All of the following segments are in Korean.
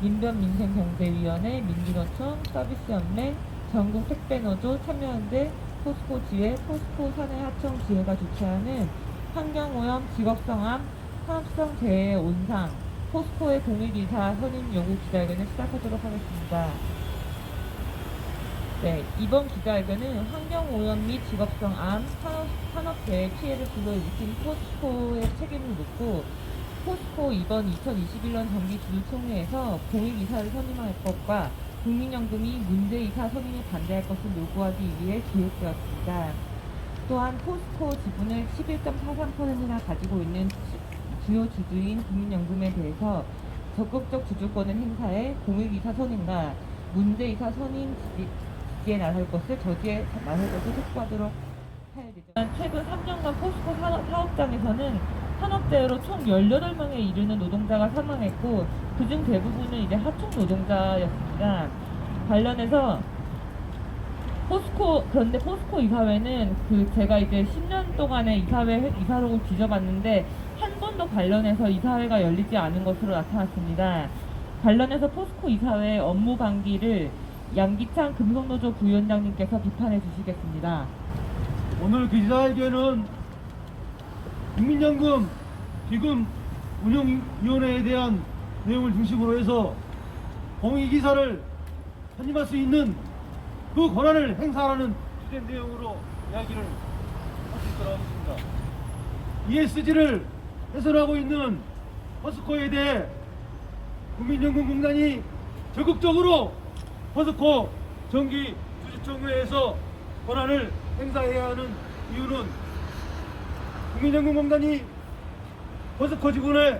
민변민생경제위원회, 민주노총, 서비스연맹, 전국택배노조, 참여연대, 포스코 지회, 포스코 사내하청 지회가 주최하는 환경오염, 직업성함, 산업성 재해 온상, 포스코의 공익이사 선임 요구 기자회견을 시작하도록 하겠습니다. 네, 이번 기자회견은 환경오염 및 직업성암, 산업재해 피해를 불러일으킨 포스코의 책임을 묻고 포스코 이번 2021년 정기주주총회에서 공익이사를 선임할 것과 국민연금이 문제이사 선임에 반대할 것을 요구하기 위해 기획되었습니다. 또한 포스코 지분을 11.43%나 가지고 있는 주요 주주인 국민연금에 대해서 적극적 주주권을 행사해 공익이사 선임과 문제이사 선임 지지에 나설 것을 촉구하도록 할 예정입니다. 최근 3년간 포스코 사업장에서는 산업재해로 총 18명에 이르는 노동자가 사망했고 그중 대부분은 이제 하청 노동자였습니다. 관련해서 그런데 포스코 이사회는 제가 이제 10년 동안의 이사록을 뒤져봤는데 한 번도 관련해서 이사회가 열리지 않은 것으로 나타났습니다. 관련해서 포스코 이사회 업무 방기를 양기창 금속노조 부위원장님께서 비판해 주시겠습니다. 오늘 기자회견은 국민연금 기금 운영위원회에 대한 내용을 중심으로 해서 공익이사를 선임할 수 있는 그 권한을 행사하라는 주된 내용으로 이야기를 할 수 있도록 하겠습니다. ESG를 훼손하고 있는 포스코에 대해 국민연금공단이 적극적으로 포스코 정기 주주총회에서 권한을 행사해야 하는 이유는 국민연금공단이 포스코 지분의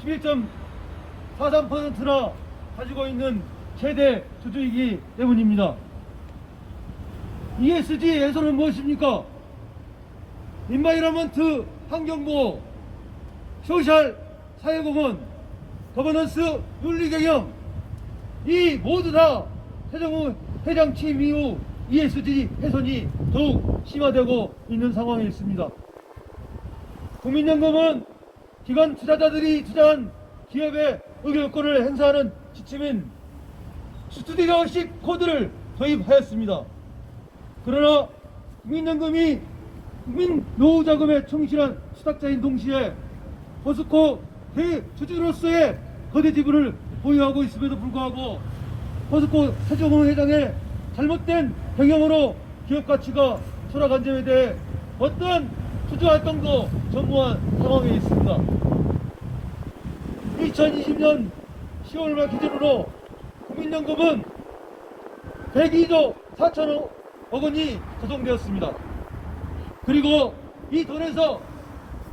11.43%나 가지고 있는 최대 주주이기 때문입니다. ESG 훼손은 무엇입니까? 인바이러먼트 환경보호, 소셜 사회공헌, 거버넌스 윤리경영 이 모두 다 최정우 회장 취임 이후 ESG 훼손이 더욱 심화되고 있는 상황에 있습니다. 국민연금은 기관 투자자들이 투자한 기업의 의결권을 행사하는 지침인 스튜디오십 코드를 도입하였습니다. 그러나 국민연금이 국민 노후자금의 충실한 수탁자인 동시에 포스코 대주주로서의 거대 지분을 보유하고 있음에도 불구하고 포스코 최정우 회장의 잘못된 경영으로 기업 가치가 추락한 점에 대해 어떠한 투자 활동도 전무한 상황에 있습니다. 2020년 10월 말 기준으로 국민연금은 102조 4천억 원이 조성되었습니다. 그리고 이 돈에서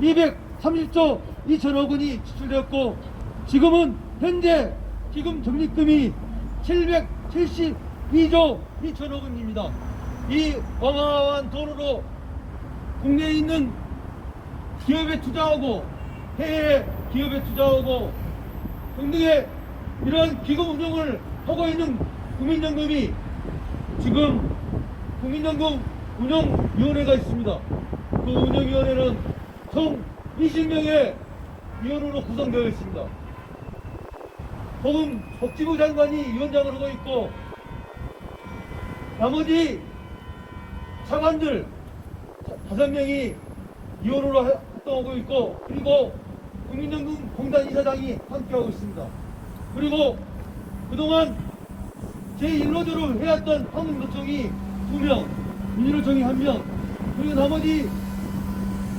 230조 2천억 원이 지출되었고 지금은 현재 기금 적립금이 772조 2천억 원입니다. 이 어마어마한 돈으로 국내에 있는 기업에 투자하고 해외 기업에 투자하고 등등의 이러한 기금 운영을 하고 있는 국민연금이 지금 국민연금 운영위원회가 있습니다. 그 운영위원회는 총 20명의 위원으로 구성되어 있습니다. 복지부 장관이 위원장을 하고 있고 나머지 차관들 5명이 위원으로 활동하고 있고 그리고 국민연금 공단 이사장이 함께하고 있습니다. 그리고 그동안 제1노조를 해왔던 한국노총이 2명, 민주노총이 1명, 그리고 나머지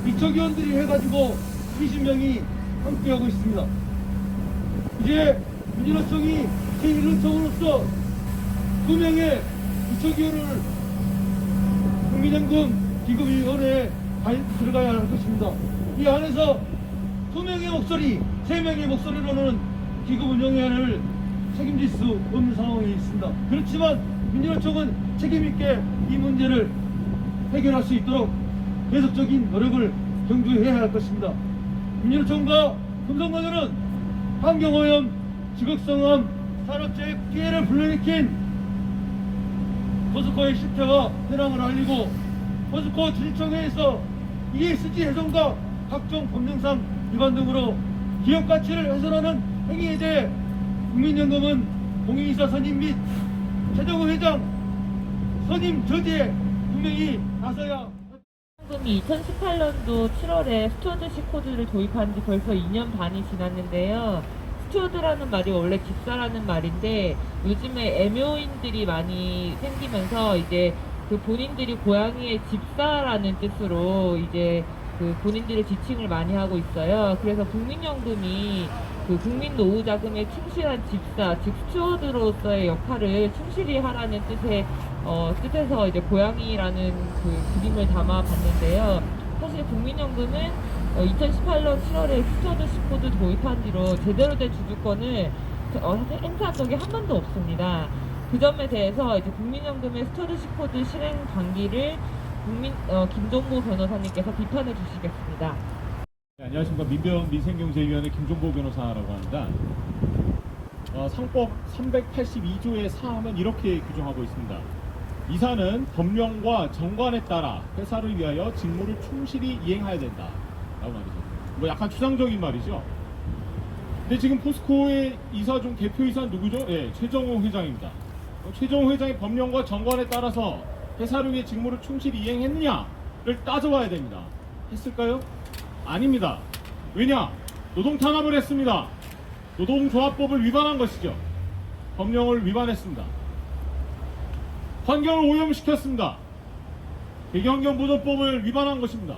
비척위원들이 해가지고 20명이 함께하고 있습니다. 이제 민주노총이 제1노총으로서 2명의 비척위원을 국민연금 기금위원회에 들어가야 할 것입니다. 이 안에서 2명의 목소리, 3명의 목소리로는 기금 운영위원회를 책임질 수 없는 상황에 있습니다. 그렇지만 민주노총은 책임있게 이 문제를 해결할 수 있도록 계속적인 노력을 경주해야 할 것입니다. 민주노총과 금속노조는 환경오염, 지극성암, 산업재해 피해를 불러일으킨 포스코의 실태와 현황을 알리고 포스코 주주총회에서 ESG 훼손과 각종 법령상 위반 등으로 기업 가치를 훼손하는 행위에 대해 국민연금은 공익이사 선임 및 최정우 회장 선임 저지에 분명히 나서야. 연금이 2018년도 7월에 스튜어드십 코드를 도입한 지 벌써 2년 반이 지났는데요. 스튜어드라는 말이 원래 집사라는 말인데 요즘에 애묘인들이 많이 생기면서 이제 그 본인들이 고양이의 집사라는 뜻으로 이제 그 본인들의 지칭을 많이 하고 있어요. 그래서 국민연금이 그 국민노후자금에 충실한 집사, 즉 스튜어드로서의 역할을 충실히 하라는 뜻에서 이제 고양이라는 그 그림을 담아 봤는데요. 사실 국민연금은 2018년 7월에 스튜어드십 코드 도입한 뒤로 제대로 된 주주권을 행사한 적이 한 번도 없습니다. 그 점에 대해서 이제 국민연금의 스튜어드십 코드 실행 방기를 김종보 변호사님께서 비판해 주시겠습니다. 네, 안녕하십니까. 민생경제위원회 김종보 변호사라고 합니다. 상법 382조의 4하면 이렇게 규정하고 있습니다. 이사는 법령과 정관에 따라 회사를 위하여 직무를 충실히 이행해야 된다 라고 말이죠. 뭐 약간 추상적인 말이죠. 근데 지금 포스코의 이사 중 대표이사는 누구죠? 예, 최정우 회장입니다. 최정우 회장이 법령과 정관에 따라서 회사를 위해 직무를 충실히 이행했느냐를 따져봐야 됩니다. 했을까요? 아닙니다. 왜냐? 노동 탄압을 했습니다. 노동조합법을 위반한 것이죠. 법령을 위반했습니다. 환경을 오염시켰습니다. 배경환경보전법을 위반한 것입니다.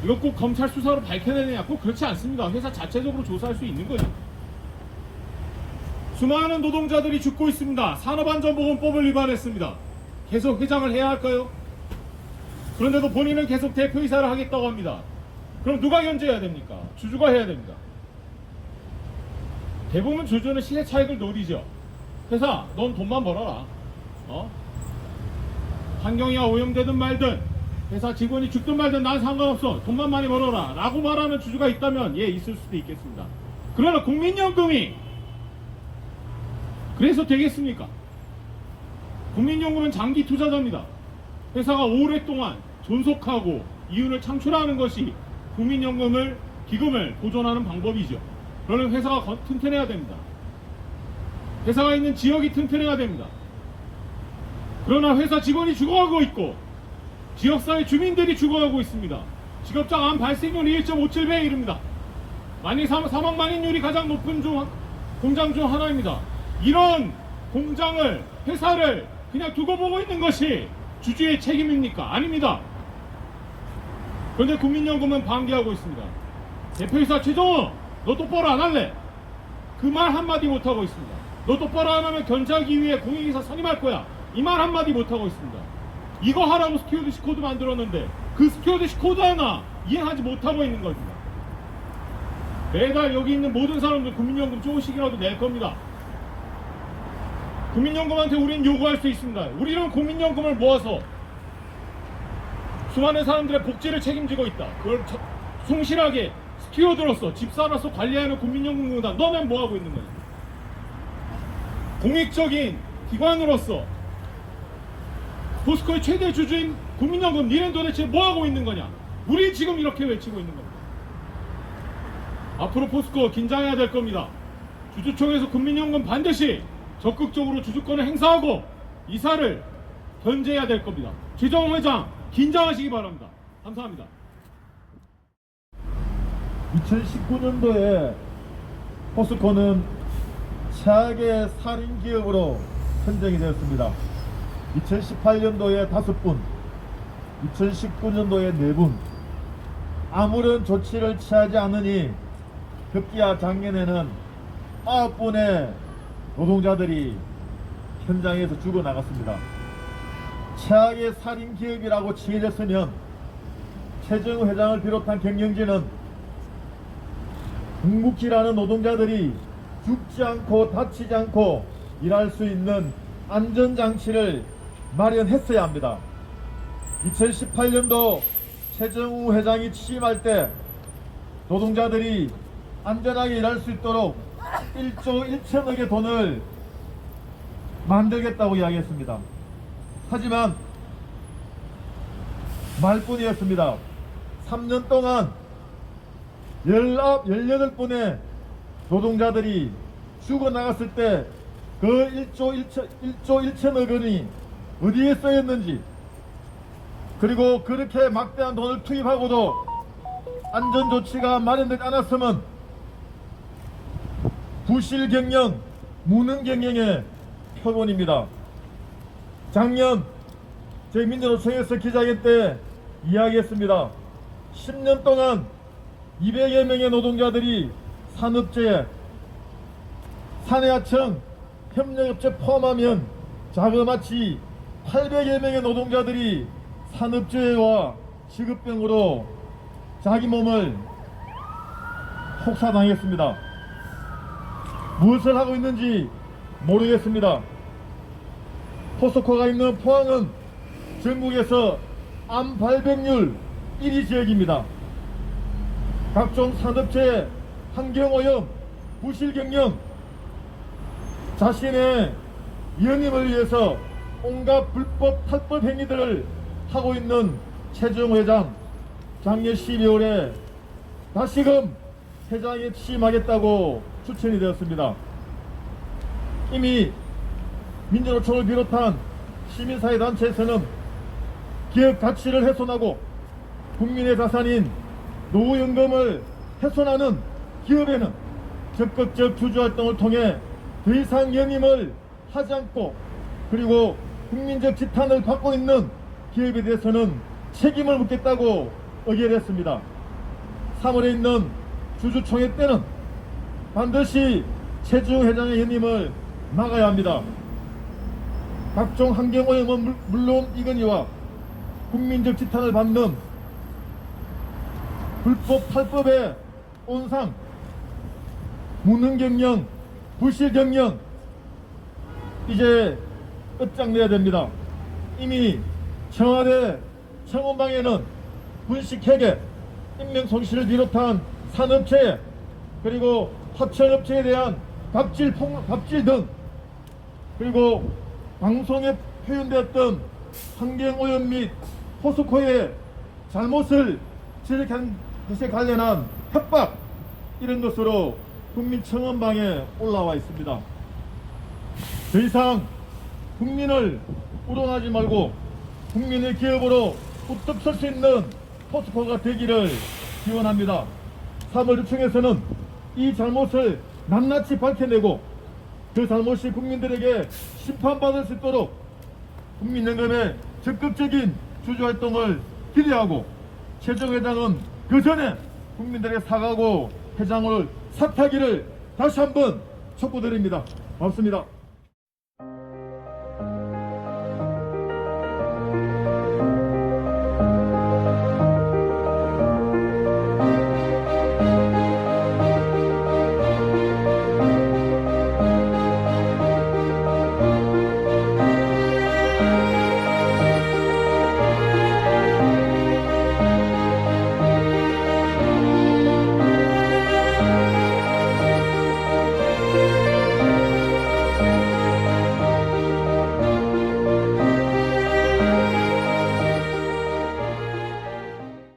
이거 꼭 검찰 수사로 밝혀내느냐? 꼭 그렇지 않습니다. 회사 자체적으로 조사할 수 있는 거죠. 수많은 노동자들이 죽고 있습니다. 산업안전보건법을 위반했습니다. 계속 회장을 해야 할까요? 그런데도 본인은 계속 대표이사를 하겠다고 합니다. 그럼 누가 견제해야 됩니까? 주주가 해야 됩니다. 대부분 주주는 시세 차익을 노리죠. 회사, 넌 돈만 벌어라. 환경이 오염되든 말든 회사 직원이 죽든 말든 난 상관없어. 돈만 많이 벌어라 라고 말하는 주주가 있다면 예, 있을 수도 있겠습니다. 그러나 국민연금이 그래서 되겠습니까? 국민연금은 장기 투자자입니다. 회사가 오랫동안 존속하고 이윤을 창출하는 것이 국민연금을 기금을 보존하는 방법이죠. 그러면 회사가 튼튼해야 됩니다. 회사가 있는 지역이 튼튼해야 됩니다. 그러나 회사 직원이 죽어가고 있고 지역사회 주민들이 죽어가고 있습니다. 직업장 암 발생률이 1.57배에 이릅니다. 사망 만인율이 가장 높은 공장 중 하나입니다. 이런 공장을, 회사를 그냥 두고 보고 있는 것이 주주의 책임입니까? 아닙니다. 그런데 국민연금은 방기하고 있습니다. 대표이사 최정우, 너 똑바로 안 할래? 그 말 한마디 못하고 있습니다. 너 똑바로 안 하면 견제하기 위해 공익이사 선임할 거야. 이 말 한마디 못하고 있습니다. 이거 하라고 스튜어드십 코드 만들었는데 그 스튜어드십 코드 하나 이행하지 못하고 있는 겁니다. 매달 여기 있는 모든 사람들 국민연금 조금씩이라도 낼 겁니다. 국민연금한테 우리는 요구할 수 있습니다. 우리는 국민연금을 모아서 수많은 사람들의 복지를 책임지고 있다. 그걸 성실하게 스튜어드로서 집사로서 관리하는 국민연금공단 너는 뭐하고 있는 거야? 공익적인 기관으로서 포스코의 최대 주주인 국민연금 니는 도대체 뭐하고 있는 거냐? 우리 지금 이렇게 외치고 있는 겁니다. 앞으로 포스코 긴장해야 될 겁니다. 주주총회에서 국민연금 반드시 적극적으로 주주권을 행사하고 이사를 견제해야 될 겁니다. 최정우 회장 긴장하시기 바랍니다. 감사합니다. 2019년도에 포스코는 최악의 살인 기업으로 선정이 되었습니다. 2018년도에 5분, 2019년도에 4분. 아무런 조치를 취하지 않으니 급기야 작년에는 9분의 노동자들이 현장에서 죽어나갔습니다. 최악의 살인 기업이라고 칭해졌으면 최정우 회장을 비롯한 경영진은 묵묵히라는 노동자들이 죽지 않고 다치지 않고 일할 수 있는 안전장치를 마련했어야 합니다. 2018년도 최정우 회장이 취임할 때 노동자들이 안전하게 일할 수 있도록 1조 1천억의 돈을 만들겠다고 이야기했습니다. 하지만 말뿐이었습니다. 3년 동안 18분의 노동자들이 죽어나갔을 때 그 1조 1천억 원이 어디에 쓰였는지, 그리고 그렇게 막대한 돈을 투입하고도 안전조치가 마련되지 않았으면 부실경영, 무능경영의 표본입니다. 작년 저희 민주노총에서 기자회견 때 이야기했습니다. 10년 동안 200여 명의 노동자들이 산업재해, 사내하청, 협력업체 포함하면 자그마치 800여 명의 노동자들이 산업재해와 직업병으로 자기 몸을 혹사당했습니다. 무엇을 하고 있는지 모르겠습니다. 포스코가 있는 포항은 전국에서 암 발병률 1위 지역입니다. 각종 산업재해, 환경오염, 부실경영, 자신의 위원님을 위해서 온갖 불법 탈법 행위들을 하고 있는 최재형 회장, 작년 12월에 다시금 회장에 취임하겠다고 추천이 되었습니다. 이미 민주노총을 비롯한 시민사회단체에서는 기업 가치를 훼손하고 국민의 자산인 노후연금을 훼손하는 기업에는 적극적 주주활동을 통해 더 이상 연임을 하지 않고, 그리고 국민적 지탄을 받고 있는 기업에 대해서는 책임을 묻겠다고 의결했습니다. 3월에 있는 주주총회 때는 반드시 최재형 회장의 연임을 막아야 합니다. 각종 환경오염은 물론 이거니와 국민적 지탄을 받는 불법 탈법의 온상, 무능경영, 부실경영, 이제 끝장내야 됩니다. 이미 청와대 청원방에는 분식회계, 인명손실을 비롯한 산업체에, 그리고 하청업체에 대한 갑질 등, 그리고 방송에 표현되었던 환경오염 및 포스코의 잘못을 지적한 것에 관련한 협박, 이런 것으로 국민청원방에 올라와 있습니다. 더 이상 국민을 우롱하지 말고 국민의 기업으로 우뚝 설 수 있는 포스코가 되기를 기원합니다. 3월 주총에서는 이 잘못을 낱낱이 밝혀내고 그 잘못이 국민들에게 심판받을 수 있도록 국민연금의 적극적인 주주활동을 기대하고, 최재형 회장은 그 전에 국민들에게 사과하고 회장을 사퇴하기를 다시 한번 촉구드립니다. 고맙습니다.